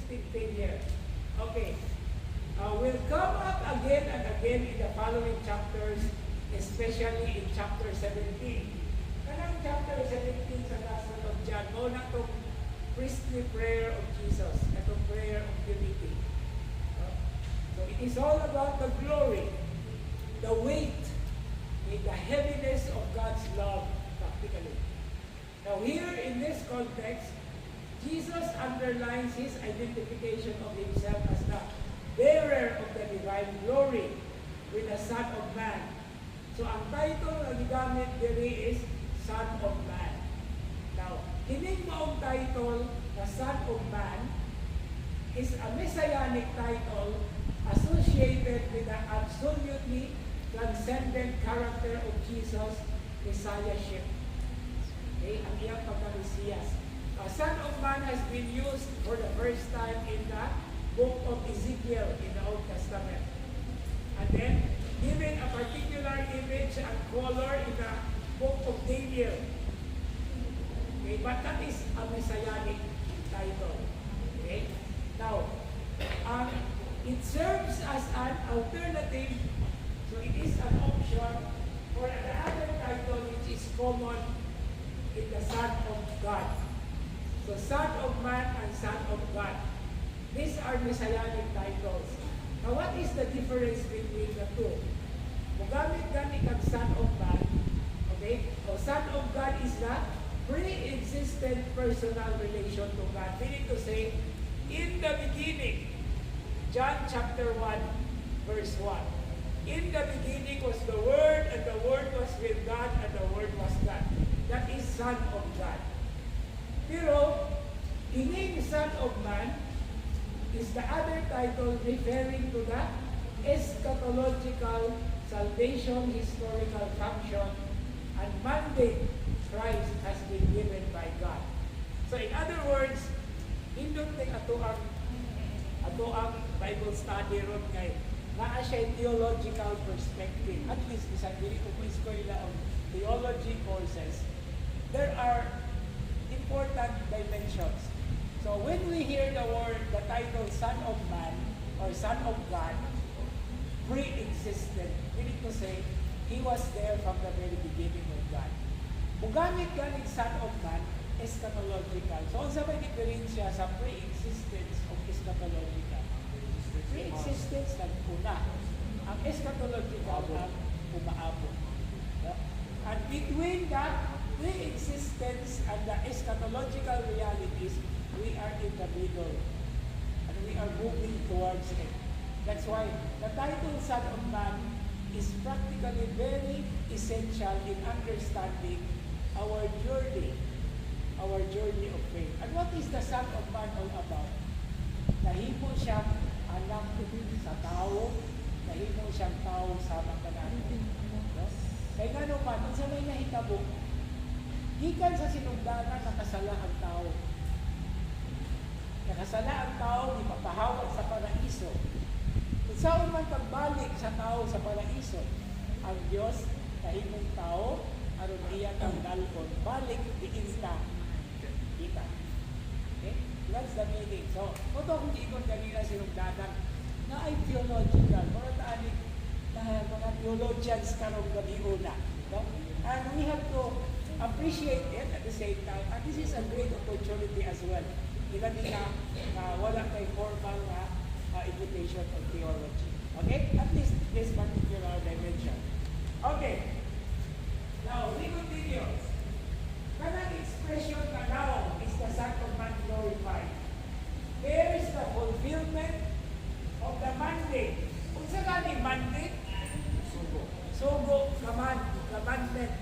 existing thing here. Okay. Will come up again and again in the following chapters, especially in chapter 17. Kanang chapter 17 sa Gospel of John, mo na itong priestly prayer of Jesus, itong prayer of unity. So it is all about the glory, the weight, the heaviness of God's love, practically. Now here in this context, Jesus underlines his identification of himself as the bearer of the divine glory with the Son of Man. So ang title na gigamit diri is Son of Man. Now, kining maong title na Son of Man is a messianic title associated with the absolutely transcendent character of Jesus' messiahship. Okay, ang iyang pagka-Mesiyas. Son of Man has been used for the first time in the book of Ezekiel in the Old Testament. And then, given a particular image and color in the book of Daniel. Okay, but that is a messianic title. Okay? Now, it serves as an alternative, so it is an option for another title which is common in the Son of God. So, Son of Man and Son of God. These are messianic titles. Now, what is the difference between the two? Mugamit gani kag Son of Man, okay? So, Son of God is the pre-existent personal relation to God. Meaning to say, in the beginning, John chapter 1, verse 1. In the beginning was the Word, and the Word was with God, and the Word was God. That is Son of God. Pero, ining Son of Man is the other title referring to the eschatological salvation historical function and mandate Christ has been given by God. So in other words, indot kay ato ang Bible study ron kay naa siya theological perspective. At least bisan dili ko eskwela of theology courses, there are important dimensions. So when we hear the title Son of Man or Son of God, pre-existent, meaning to say, He was there from the very beginning of God. Mugamit ganing Son of Man, eschatological. So, unsa may diferensya sa pre-existence of eschatological? Pre-existence nag-una. Ang eschatological ang umaabot. And between that pre-existence and the eschatological realities, we are in the middle. And we are moving towards it. That's why the title Son of Man is practically very essential in understanding our journey of faith. And what is the Son of Man all about? Nahimo siyang anak sa tao, nahimo siyang tao sa mga natin. Kaya nga naman, kung sa may nahitabo, gikan sa sinugdanan nakasala ang tao. Nakasala ang tao, di mapahawag sa paraiso. Kung saan man pagbalik sa tao sa paraiso, ang Diyos, kahimong tao, aron iya kang dalkon, balik diin ka. Kita. Okay? That's the meaning. So, kung kung giikon kanina sinugdanan, na ay theological, mga taanik na mga theologians karong gabiuna. No? And we have to appreciate it at the same time. And this is a great opportunity as well. Ilan nila wala kay formal na education of theology. Okay? At least this particular dimension. Okay. Now, we continue. Kanang expression na now is the Son of Man glorified. There is the fulfillment of the mandate. Kung sa gani mandate, sugo, commandment.